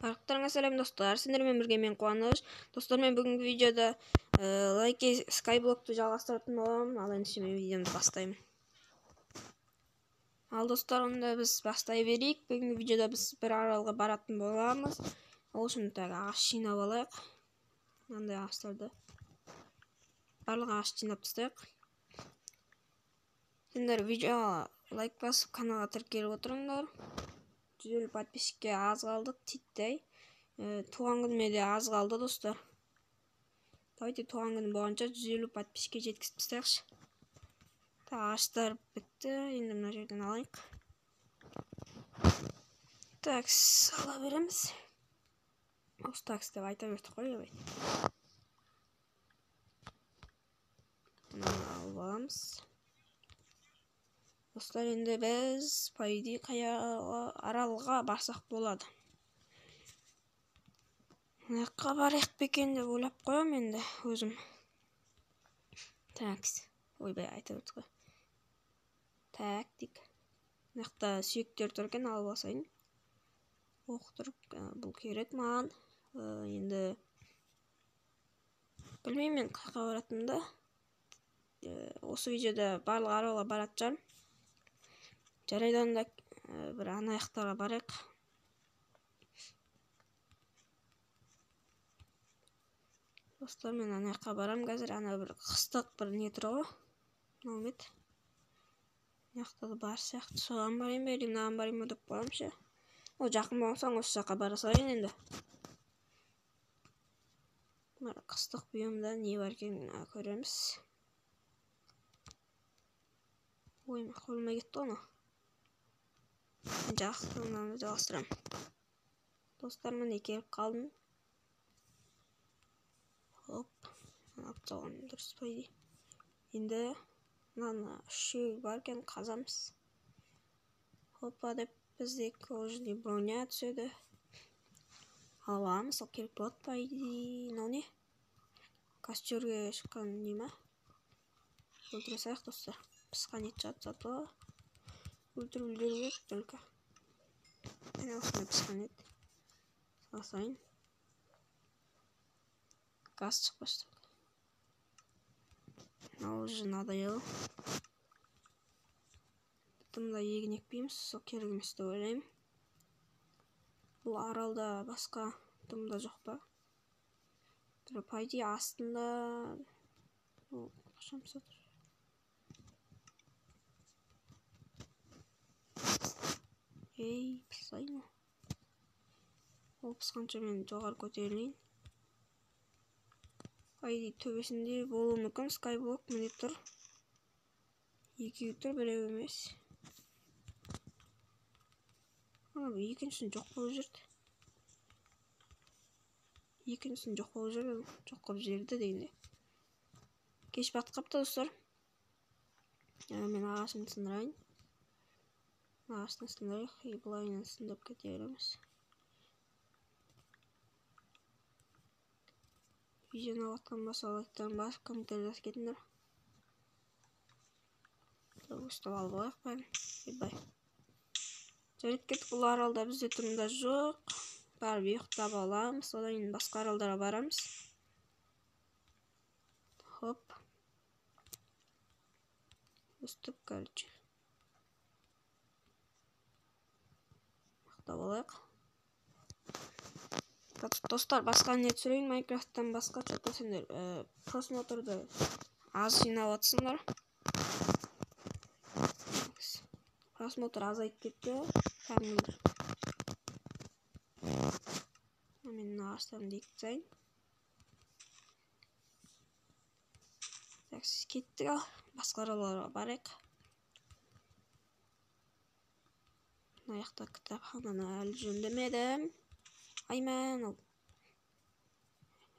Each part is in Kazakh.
Барлықтарыңа сәлем достар, сендермен бірге мен Қуаныш. Достар, мен бүгінгі видеода лайки скайблокты жалғастыратын боламын. Ал енді мен видеомды бастаймын. Ал достар, онда біз бастай берейік. Бүгінгі видеода біз бір аралға баратын боламыз. Ол үшін ағаш жинап алайық. Мынандай ағаштарды барлық ағашты жинап тастайық. Сендер видеоға лайк басып, каналға тіркеліп отырыңдар. 150 подписчикке аз қалдық, титтей. Туған күніме де аз қалды достар. Давайте туған күні болғанша 150 подписчикке жеткізіп тастайықшы. Ағаштар бітті. Енді мына жерден алайық. Такс, ала береміз. Осы такс деп айта бердік қой, ебай. Алып аламыз. Достар, енді біз пайди аралға барсақ болады. Мынаққа барайық бекен деп ойлап қоям енді өзім. Такс. Ойбай, айта бердік қой. Так, дик. Мынақта сүйектер тұр екен, алып алсайын. Оқытырып, бұл керек маған. Енді білмеймін мен қайқа баратымды. Осы видеода барлық аралға баратжан. Жарайдан да бір анаяқтарға барайық. Достар, мен анаяққа барам қазір. Ана бір қыстық бір не тұр ғой. Наумет. Анаяқтағы бар сияқты. Соған барайын ба, мынаған барайын ба деп қоямшы. Ол жақын болсаң осы жаққа бара салайын енді. Қыстық биомда не бар екенін көреміз. Ой, қолыма кетті оны. Жақсылығынан жалғастырам. Достар, мен келіп қалдым. Хоп, алып салған дұрыс пайди. Енді мынаны үшеу бар екен, қазамыз. Хопа деп бізде кожный броня түседі. Алып аламыз, ол керек болады пайди. Мынау не? Костерге шыққан не ма? Өлтіре салайық достар. Пысқан ет жатса өлтіріп үлгеру только. Әне осындай пысқан ет. Салсайын. Газ шықпашты. Мынау уже надоело. Бітімді егін екпейміз, сол керек емес деп ойлаймын. Бұл аралда басқа бітімді жоқ па? Бір пайди астында. Қашам сатыр. Ей, пысайын о. Ол пысқанша мен жоғары көтерілейін. Пайди төбесінде болу мүмкін. Скайблок міне тұр. Екеу тұр, біреу емес. Екіншісін жоқ болып жүрді. Екіншісін жоқ болып жүрді. Жоқ болып жерді дегенде. Кеш бат қапты достар. Мен ағашын сындырайын. Ағашын сындырайық. Бұлайынан сындырып кете береміз. Видеоны алатқан баса лайктарын басып, комментарий жазып кетіңдер. Ұстап алып алайық бәрін. Бай. Жарайды кеттік, бұл аралда бізде тұрмда жоқ. Барып ұйықтап аламыз, одан кейін басқа аралдарға барамыз. Хоп. Үстіп, короче. Ұйықтап алайық. Достар, басқа не түсірейін, Майнкрафттан басқа чөкті сендер просмотрды аз жинап атсыңдар. Просмотр азайып кетті. Кәдімгідей. Мен ағаштарымды екітсайын. Сіз кеттік ал. Басқа араларға барайық. Аяқта кітапхананы әлі жөндемедім. Аймен ол.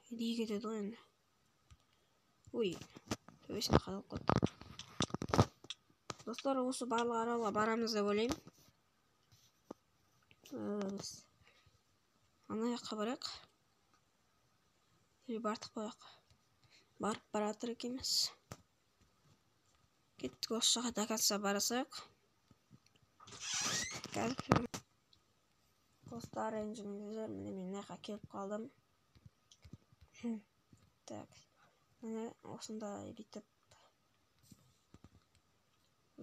Әдейі кетеді ғой енді. Ой, төбесіне қадалып қойды. Достар, осы барлық аралға барамыз деп ойлаймын. Анаяққа барайық. Бартық қояқ. Барып баратыр екеміз. Кеттік, осы жаққа до конца барасайық. достар, ренжімеңіздер, міне мен мына жаққа келіп қалдым. Так, міне осындай бүйтіп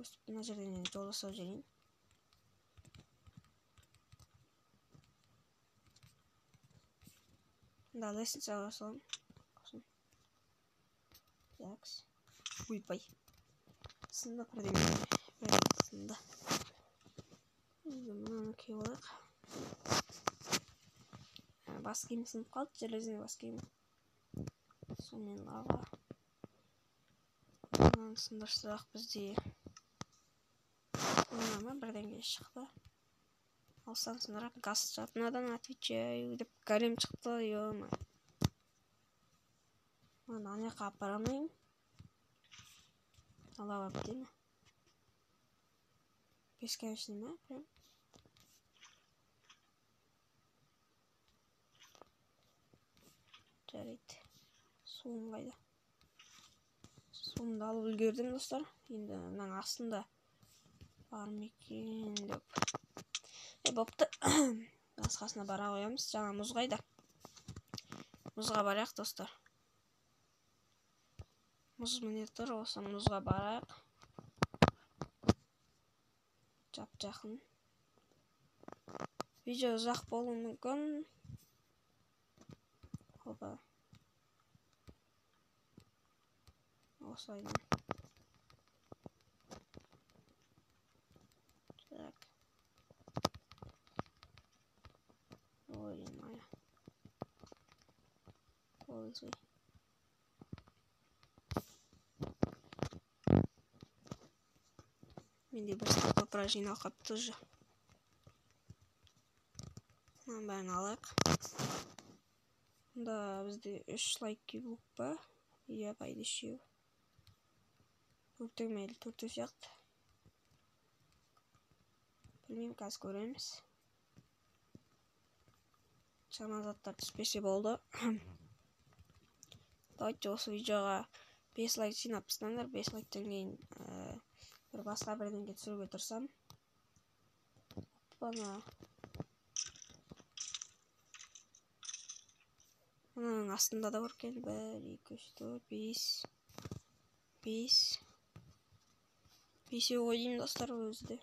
өстіп мына жерден жол жасап жүрейін. Да, лестница жасалам. Так. Ойбай. Сында бірдеңе. Сында. Мынаны киіп алайық. Бас киім сынып қалды, железный бас киім. Сонымен лава. Мынаны сындырсақ бізде. Мынама бірдеңе шықты. Алсаң сындырап газ жатынадан отвечаю деп гарем шықты, ё-ма. Мына ана жаққа апара алмаймын. Лава бітті ме? Бесконечный ма? Прям. Жарайды. Суым қайда? Суымды алып үлгердім, достар. Енді мынаның астында бар ма екен деп. Бопты. Басқасына бара қоямыз. Жаңа мұз қайда? Мұзға барайық, достар. Мұз міне тұр, осы мұзға барайық. Жап-жақын. Видео ұзақ болуы мүмкін. Опа. Осылайдан. Так. Ой, моя. Ой. Менде бір стопа жинал қапты уже. Мынаның бәрін алайық. Мұнда бізде 3 лайк куб па? Иә, пайда үшеу. Төртеумелі, төртеу сияқты. Білмеймін, қазір көреміз. Жаңа заттар түспесе болды. Давайте осы видеоға 5 лайк жинап тастаңдар. 5 лайктан кейін бір басқа бірдеңе түсіруге тырысам. Бана. Мынаның астында да бар екен. 1, 2, 3, 4, 5. 5. 5-еу қойдым, достар, өзі де.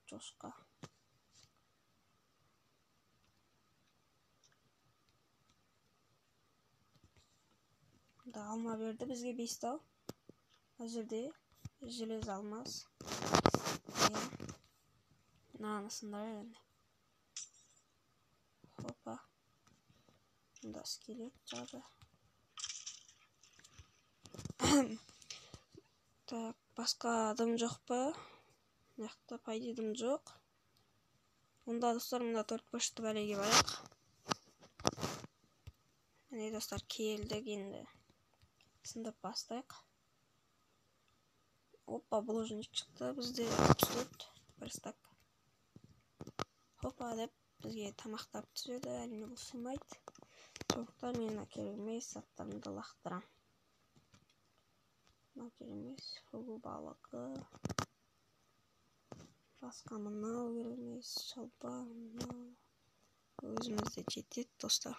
Жошқа. Да, алма берді бізге 5 тау. Бұл жерде желез алмас. Мынаны сындырайық енді. Хопа. Мұнда скелет жады. Так, басқа адам жоқ па? Мынақты пайдедім жоқ. Онда, достар, мұнда 4 көшті бәлеге барайық. Міне, достар, келдік енді. Сындырып бастайық. Опа, бложник шықты. Бізде 34 бір стак. Опа деп бізге тамақтап түседі. Әрине бұл сыймайды. Сондықтан мен керек емес заттарымды лақтырам. Мынау керек емес. Фугу балығы. Басқа мынау керек емес. Шалбар мынау. Өзімізде жетеді, достар.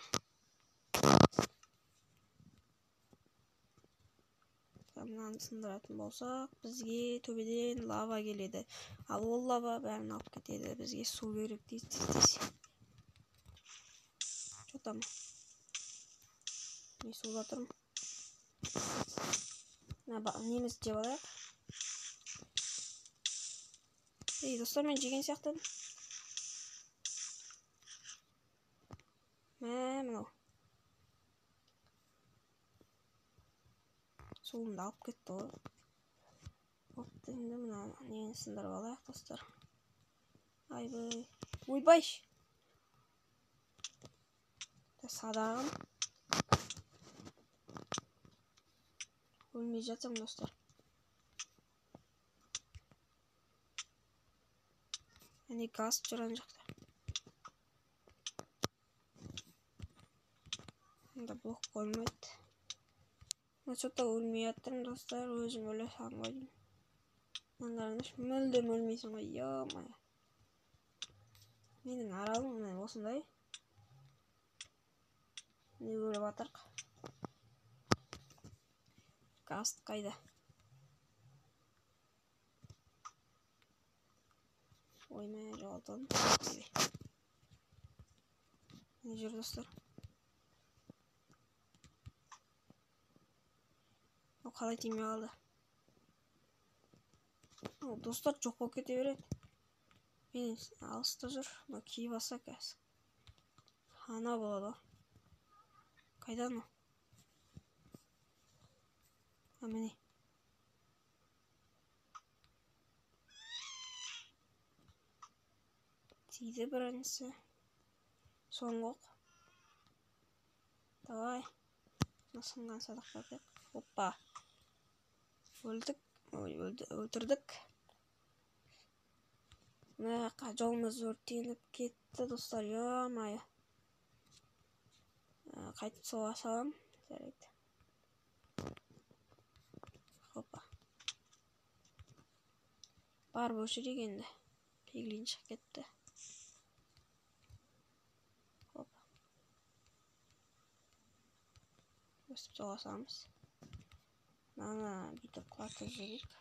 Мынаны сындыратын болсақ, бізге төбеден лава келеді. Ал ол лава бәрін алып кетеді. Бізге су керек дейсіз. Что-то мен суда тұрмын. Неміз жеп алайық. Достар, мен жеген сияқтадым. Мынау. Суымды алып кетті ғой. Опты, енді мына нені сындырып алайық, достар. Айбай. Ойбай! Садағым. Өлмей жатсам, достар. Әне газ жүрген жақта. Мұнда блок қоймайды. Что-то өлмей аттырым, достар. Өзім өлі сам қойдым. Аңғарыңдаршы, мүлдем өлмейсің ғой, ё-мое. Менің аралым міне осындай. Не көріп атырық. Гаст қайда? Оймай жоғалтын. Не жүр достар? О, қалай тимей қалды? Достар жоқ болып кете береді. Мен алыста жүр. Мына киіп алса қазір. Ана болады. Қайдан о? Міне. Тиді біріншісі. Соңғы оқ. Давай. Сынған садаққа кеп. Оппа. Өлдік. Ой, өлтірдік. Мына жолымыз өртеніп кетті, достар. Ё-мое. Қайтып соға салам. Жарайды. Хоппа. Бар бөлшірек енді. Пиглин шығып кетті. Хоппа. Өстіп соға саламыз. Мына бүйтіп құлатып жіберейік.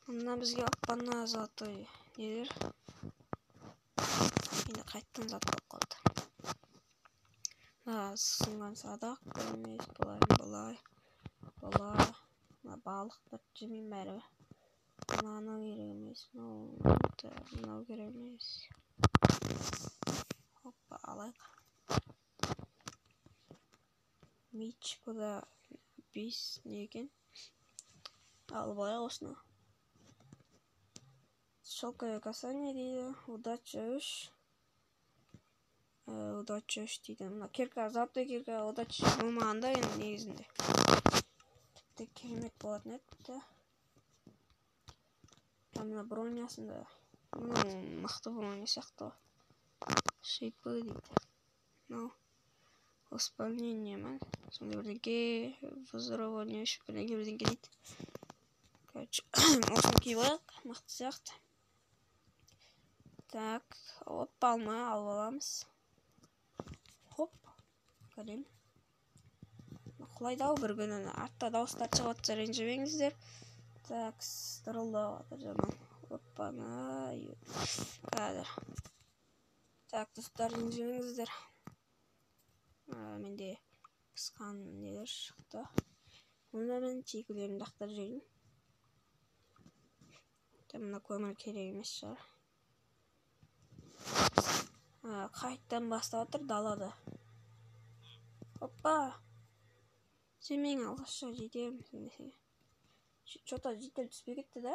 Мына бізге аппана золотой нелер. Енді қайттан зат болып қалды. Мына сынған садақ көрмес, бұлай. Мына балықтар жемейм бәрі. Мынаны керек емес, мынау керек емес. Хоппа, алайық. Мич, бұда 5 не екен. Алып алайық осыны. Шелковое касание дейді. Удача 3. Удача 3 дейді. Мына кирка, золотой кирка, удача болмағанда енді негізінде. Тіпті керемет болатын еді. Мына бронясында. Мұның мықты броня сияқты. Шипы дейді. Мынау. Восполнение ма? Сонда бірдеңке. Взрывание үшін бірдеңке дейді. Короче, осыны киіп алайық. Мықты сияқты. Так, оппа, алма алып аламыз. Хоп, кәлем. Құлайды-ау бір күні. Артта дауыстар шығып жатса ренжімеңіздер. Так, дырылдап жатыр жаман. Оппана. Қазір. Так, достар, ренжімеңіздер. Менде қысқан нелер шықты. Мұнда мен чекілерімді ақтар жүрейін. Мына көмір керек емес шығар. Қайттан бастап отыр далада. Оппа. Сен мен алғашқа жетемін. Что-то жедел түспей кетті да?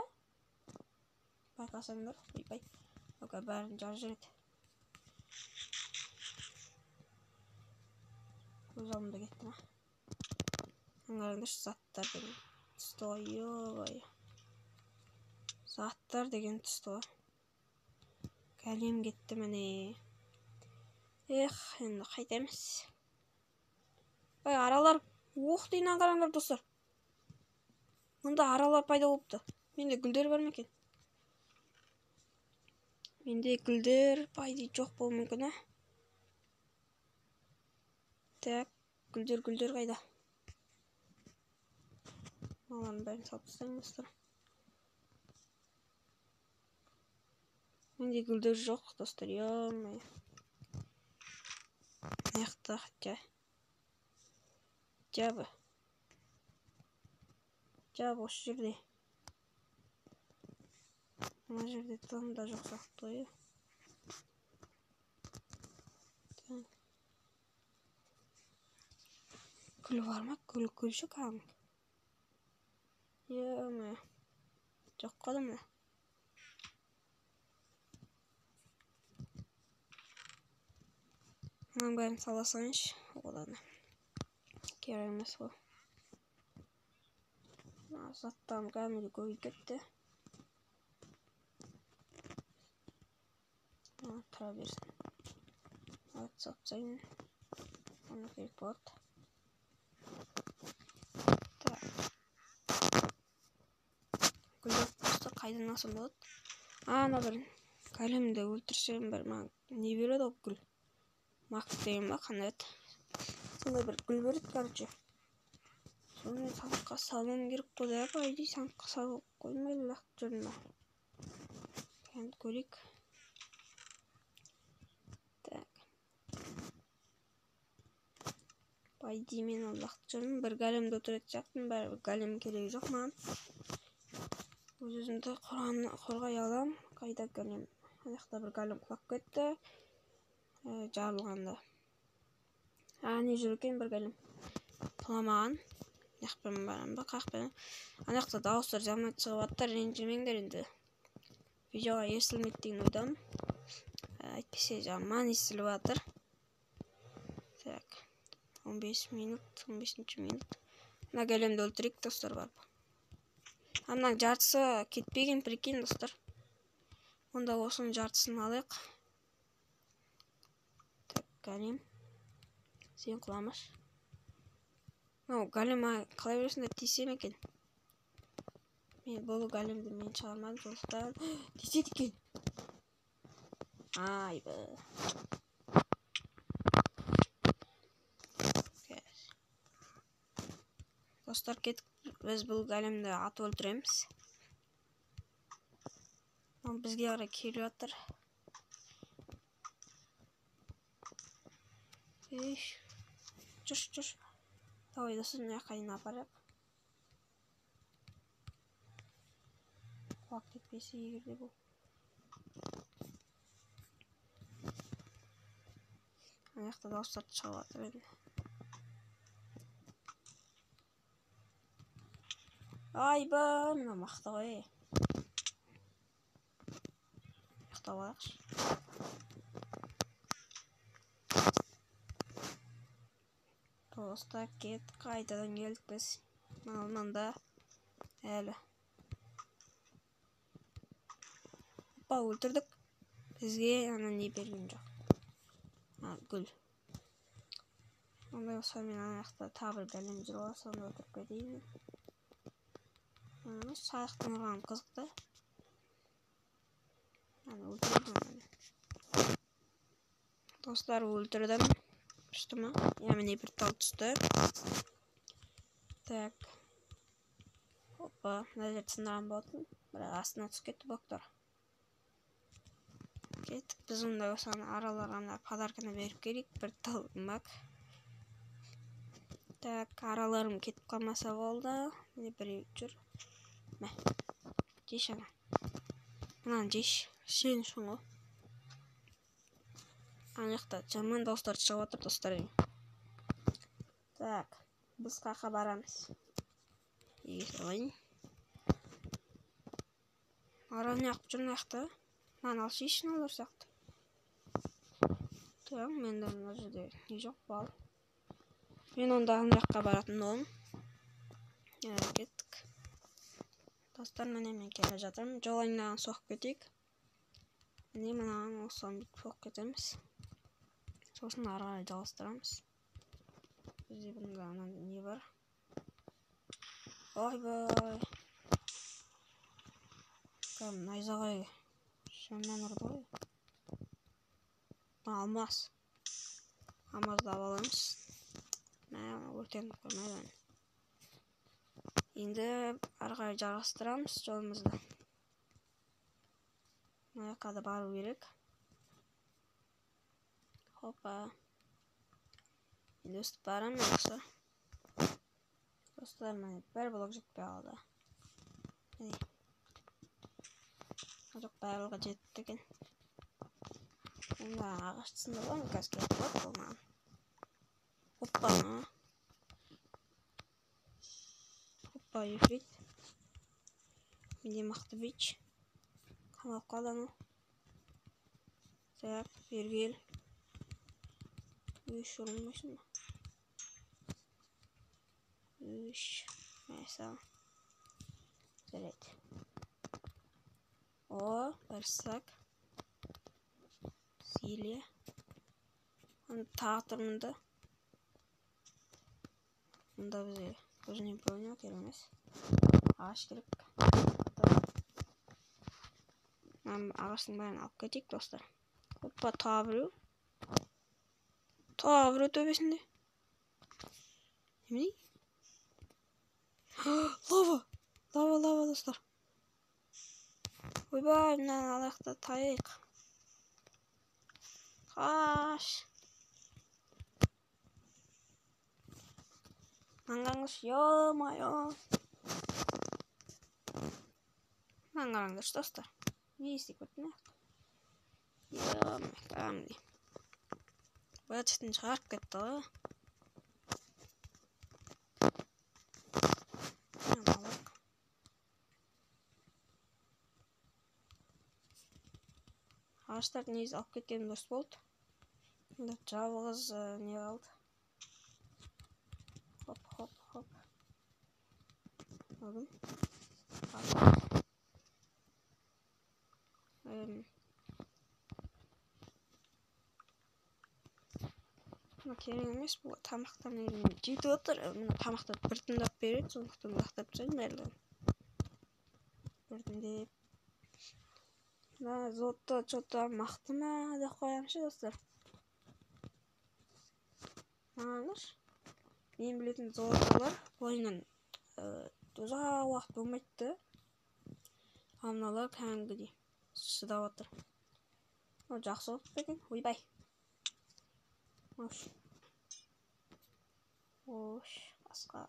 Байқасаңдар. Ойбай. Ока бәрін жар жүреді. Көз алдымда кетті ма? Аңғарыңдаршы, заттар деген түсті ғой. Ё-бай. Заттар деген түсті ғой. Кәлем кетті міне. Енді қайтамыз. Бай, аралар. Оқ дейін аңғараңдар достар. Мұнда аралар пайда болыпты. Менде гүлдер бар ма екен? Менде гүлдер пайда жоқ болуы мүмкін, а? Так, гүлдер қайда? Мыналардың бәрін салып тастайын достар. Менде гүлдер жоқ достар, ё-мое. Мықты жабы. Жабы осы жерде. Мына жерде тым да жоқ сияқты. Гүл бар ма? Гүлші кәң. Ё-мое. Жоқ қады ма? Мұның бәрін саласайыншы. Одан керек емес ғой. Заттарым кәдімгі көбейіп кетті. Тұра берсін. Сапсайын. Оны керек болады. кайдан алсам болот? Ана бир големди өлтүрсөм бир не берет о гүл. Мак деген ба кандай ат? Сондай бир гүл берет, короче. Соны сандыкка салгым келип койду. Айди сандыкка салып коймой эле жүрмө. Энд көрейик. Так. Айди мен ал жүрмүн. Бир големди өлтүрөт жактым, бир голем кереги жок мага. Өзүмдү коргой алам. Кайда голем? Аякта бир голем кулап кетти. Жарылганда. Не жүр экен бир голем? Куламаган. Якпен барамбы, какпен? Анакта дауыстар жаман чыгып аттыр, ренжимеңдер энди. Видеого эсилмейт деген ойдомун. Айтпесе жаман эсилип атыр. Так. 15 минут, 15 минут. Мына големди өлтүрөйүк достор барып. Андан жартысы кетпеген, прикинь достор. Онда осунун жартысын алайык. Так, голем. Сен куламаш. Голем калай бересиң деп тийсем экен. Мен бул големди мен чыгармадым, сондуктан тийсет экен. Айбы. Достор кетип, биз бул големди атып өлтүрөбүз. Бизге карай келип атыр. Чуш. Давай достор, жака апарайык. Кулап кетпесе эгерде бул. Аякта дауыстар чыгып атыр эди. Айбы, мына мактабай. Мактап алайыкчы. Достор кет, кайдадан келдик биз. Мында эле. Опа, өлтүрдүк. Бизге анан не берген жок. Гүл. Ондай болсо мен аякта та бир голем жүрүп алса, аны өлтүрүп кетейин. Саяктын урган кызык да. Өлтүрдүм. Достор, өлтүрдүм. Түштүмү? Міне бир тал түштү. Так. Опа, мына жерде сындырган болотмун. Бирок астына түшүп кетти доктор. Кеттик, биз мындай болсо араларга подарканы берип келик. Бир тал мак. Так, араларым кетип калмаса болду. Міне бир жүр. Жеш ана. Мынаны жеш. Сен ушуңу. Аякта жаман дауыстар чыгып атыр достор. Так, биз кака барамыз. Ийин. Араны якып жүрүн аякта. Мана алышыйшын алар сакты. Так, менде мына жерде не жок бал. Мен онда анакка баратын болом. Кеттик. Достор, мен келе жатырмын. Жол айнаган согуп кетейик. Мына мына осуны бүтүп согуп кетебиз. Сосын ары карай жалгастырамыз. Бизде мында анан не бар? Ойбой. Найзагай шамдан урду. Алмаз. Алмазды алабыз. Өртеніп қоймайды. Енді ары қарай жалғастырамыз жолымызды. Мына жаққа да бару керек. Хопа. Енді өстіп барамын достар. Достар, міне бір блок жетпей қалды. Міне. Жоқ, барлығы жетті екен. Енді ағашты сындырған қазір кетіп қойып болмаған. Hoppa. Hoppa, ефрит. Менде мақты бич. Қамалып қалды анау. Так, бергел. Үш ұрынбайсың ба? Үш. Мәйса. Жарайды. О, бір сак. Силия. Оны тағытырмында. Мында бізге көзіне бөліне керек емес. Ағаш керек. ағаштың бәрін алып кетейік достар. Hoppa, tavru төбесінде. Немене? Лава достар. Ойбай, мынаны алаяқта тайық. Қаш. Маңғаңыз, ё-майо. Маңғаңыз достар. Не істеп көттің ақ? Ё-май, қамды. Бәтістің шығарып кетті ғой. Ağaçlar neyiz alıp ketкен дұрыс болды. Енді жалғыз не қалды. Хоп. Алдым. Керек емес, бұл тамақтан жетіп отыр. Мына тамақты біртіндеп береді, сондықтан лақтырып тастаймын барлығын. Біртіндеп. Зотто что-то мықты ма деп қоямыншы достар. Маңыз. Мен білетін зотталар бойынан ұзақ уақыт болмайды. Амналар кәдімгідей шыдап отыр. Жақсы болып кеткен. Ойбай. Басқа.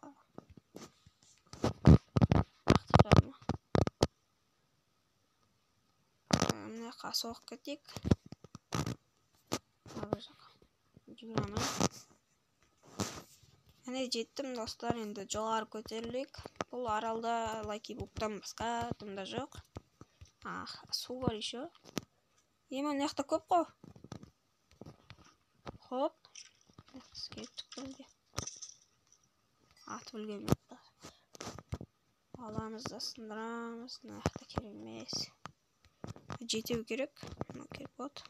Мына қасы оқып кетейік. Жүгіремін. Әне жеттім достар, енді жоғары көтерілік. Бұл аралда лайки буктан басқа атымда жоқ. Су бар еще. Емін яқта көп қой. Хоп. Атып үлгенмін. Аламыз да сындырамыз. Нақта керек емес. Жетеу керек. Мына керек болады.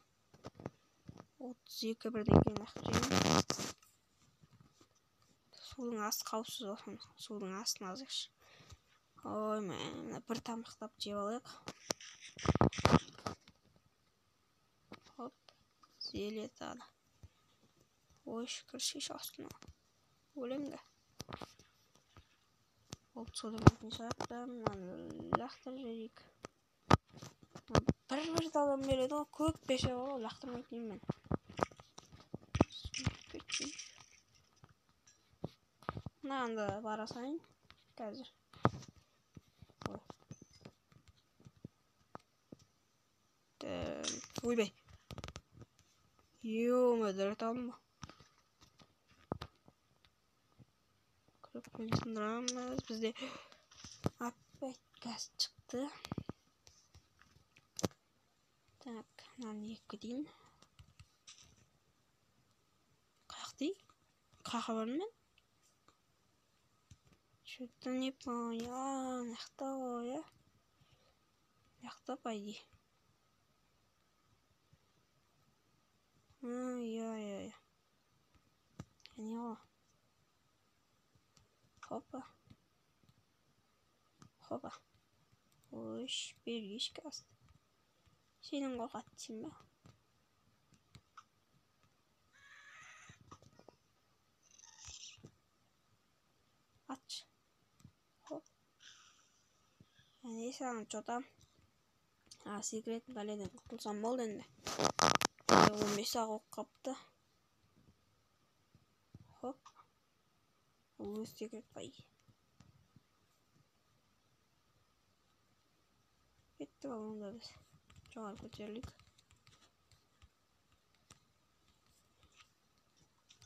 32 бірден кейін нақта жеймін. Судың асты қауіпсіз болсын. Судың астын азықшы. Ой, мен бір тамақтап жеп алайық. Хоп. Зелетады. Ой, шүкір шеш астына. Өлемді. Ол суды мәтін шарттым. Лақтыр жерек. Бір далам береді ғой. Көк беше ғой. Лақтырмайтын мен. Мынанда бара сайын. Қазір. Ойбай. Ё-мо, там. Көппен сындырамыз. Бізде опять газ шықты. Так, мынаны екі дейін. Қаяқтай? Қақа бар мен? Что-то не понял. Мықты ғой, мықты пайди. Ай. Не о. Хопа. Ой, бергеш каст. Сенің қоқаттың ба? Ач. Хоп. Несі аңы жота. Секрет бәледен құтылсам болды енді. 15 ақ оқ қапты. Хоп. Өз секрет бай. Кеттік алғанда біз. Жоғары көтерілік.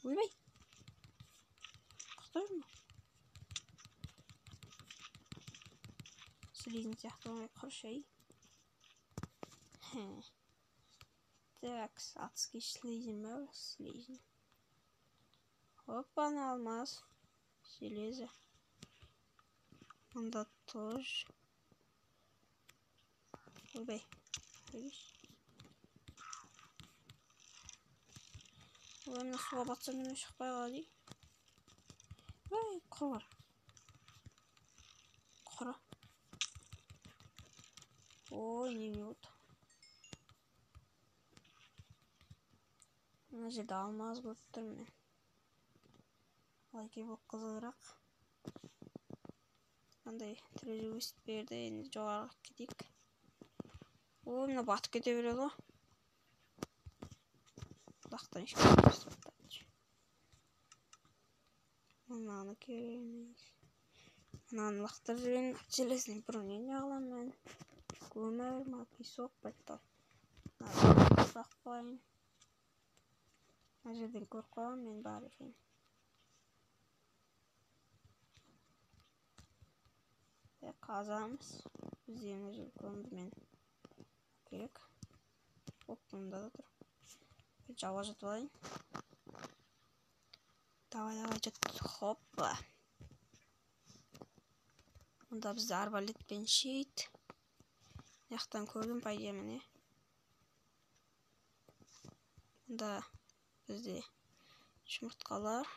Ойбай. Құқтай жүрмі? Слизін сияқты оңай құршай. Так, адский слизін ба? Слизін. Опа, алмаз. Железо. Онда тоже. Ойбай. Видишь? Ой, мына суға батсам мен шықпай қалады. Ой, құр. Ой, не мед. Mına жерде алмаз көрүп турмун мен. Алайки бул кызыгыраак. Андай терезе өсүп берди. Энди жогору кетейик. О, мына батып кете берет го. Бактан эч көрбөйт. Мынаны керемет. Мынаны лактырып жүрөйүн. Железный бронение алам мен. Көмөр, песок, бетон. Сакпайын. Мына жерден корком мен баары экен. Казамыз. Бизде мына жер көмүр мен керек. Оп, мында да тур. Жаба жатып алайын. Давай, жат. Хоппа. Мында бизде арбалетпен шейт. Яктан көрдүм, по идее мени. Мында бизде чумурткалар.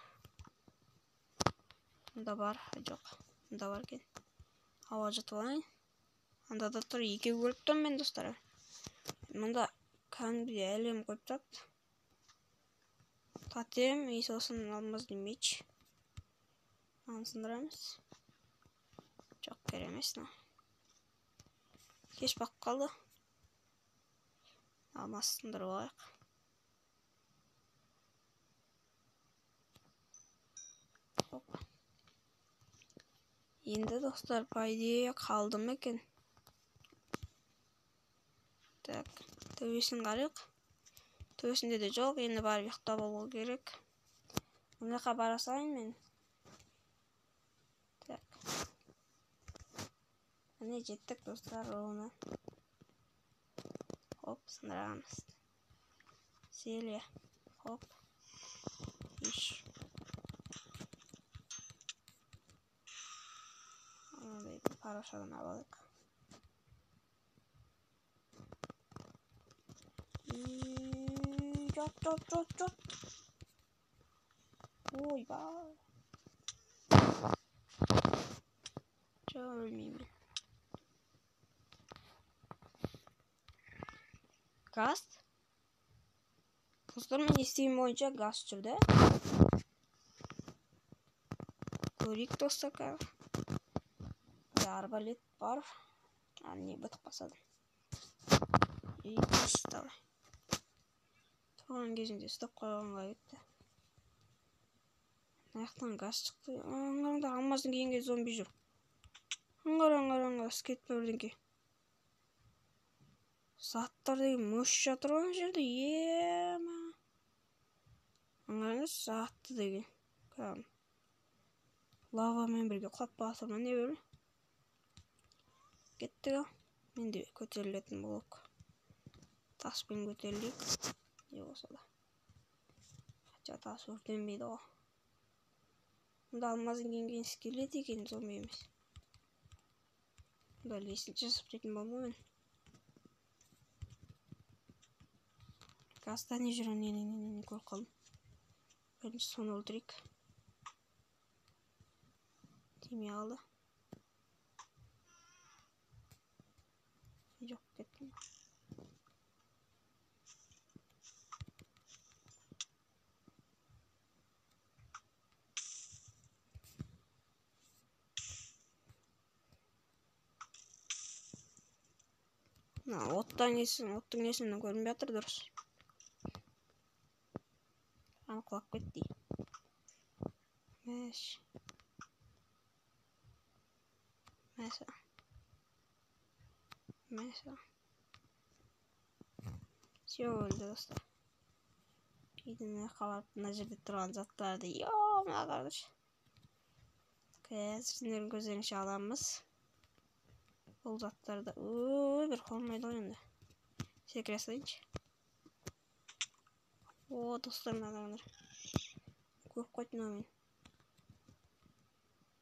Мында бар, жок. Мында бар экен. Ава жатып алайын. Анда да тур, эки көрүп турмун мен достор. Мында кәдімгідей әлем коюп турат. Тотем и сосын алмазный меч. Аны сындырамыз. Жок, керек эмес. Кеш bakıp калды. Алмаз сындырып алайык. Енді достар, по идее калдым экен. Так, төбесин карайык. Төбесинде де жок, енді барып уяктап болуу керек. Мына жака бара салайын мен. Так. Міне жеттик достар, ровно. Хоп, сындырамыз. Селе. Хоп. Иш. Парашадан алайык. Жот. Ойбай. Өлмеймін. Газ? Достар, мен естигеним боюнча газ жүрдү. Көрейик достар. Арбалет бар. Не бытып калсадым. Давай. Турган кезинде стоп койгонго кетти. Аяктан газ чыкты. Аңгараңдар, алмаздын кийинге зомби жүр. Аңгар, кетпе бирдеңке. Заттар деген мөш жатыр ана жерде. Ема. Аңгарыңыз, затты деген. Кам. Лава менен бирге кулап калсам эмне болот? Кетти го. Менде көтөрүлөтүн блок. Тас менен көтөрүлүк. Не болсо да. Хотя тас өртөнбөйт го. Мында алмаздын кийинген скелет экен, зомби эмес. Мында лестница жасап кеткен болмойбун. Газда не жүрөм, не көрүп калдым. Биринчи сону өлтүрөйүк. Тимей калды. Жок, кеттим. Оттун несинен көрүнбөй атыр дурус. Аны кулап кетти. Меш. Все өлдү достор. Кийине калап мына жерде турган заттарды мына караш. Сиздердин көзүңүзгө алабыз. Бул заттарды бир колмойду го энди. Секире салайынчы. О, достор, мына көрүп койдум мен.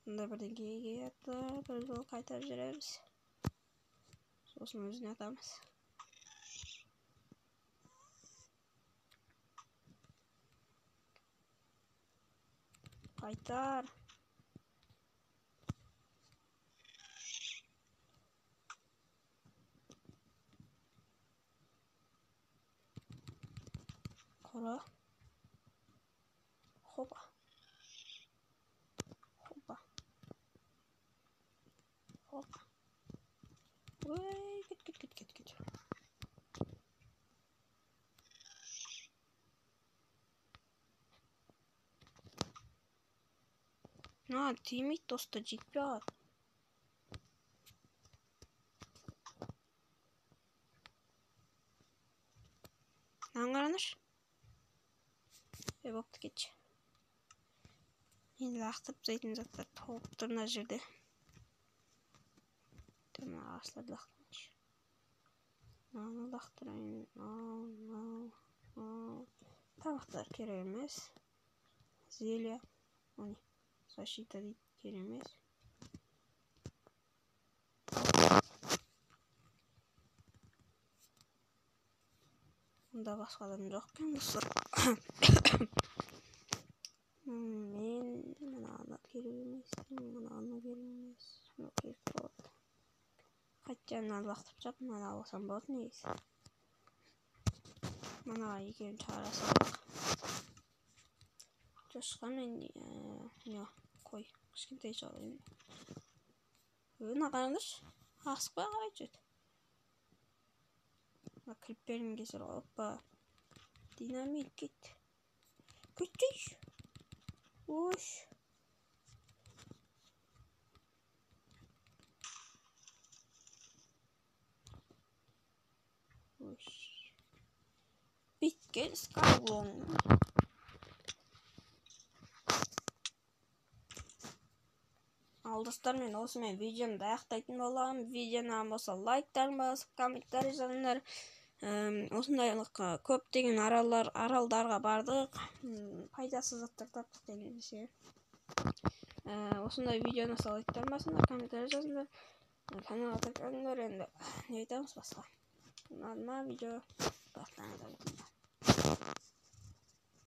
Мында бирдеңке кетти. Бир жол кайтарып жүрөбүз. Сосын өзүнө атабыз. Кайтар. Кора. Hoppa. Hoppa. Hoppa. Vay, git. Тимейт доста жетпей. Аңғараныш. Бопты кетші. Енді лақтырып тастайтын заттар толып тұр мына жерде. Мына ағаштарды лақтырайыншы. Мынаны лақтырайын. Тамақтар керек емес. Зелья. Защита дейді, керек емес. Мұнда басқа адам жоқ екен достар. Мен мынаны керек емес, мынаны керек емес. Мынаны керек болады. Хотя мынаны лақтырып тастап, мынаны алсам болады негізі. Мына екеуін шығара салайық. Жошқа мен қой, кішкентай шығарайын. Мына қараңдаршы, асық қой қарай жүреді. Клипперін кесір. Опа. Динамит кет. Көттейші. Ош. Bitken skavlon. Ал достар, мен осымен видеомды аяқтайтын боламын. Видеоны болса лайктарын басып, комментарий жазыңдар. Осындайлық көптеген аралдарға бардық. Пайдасыз заттар таптық дегенше. Осындай видеоны лайктарын басыңдар, комментарий жазыңдар. Каналға тіркеліңдер, енді не айтамыз басқа. Мына видео бастаңыздар.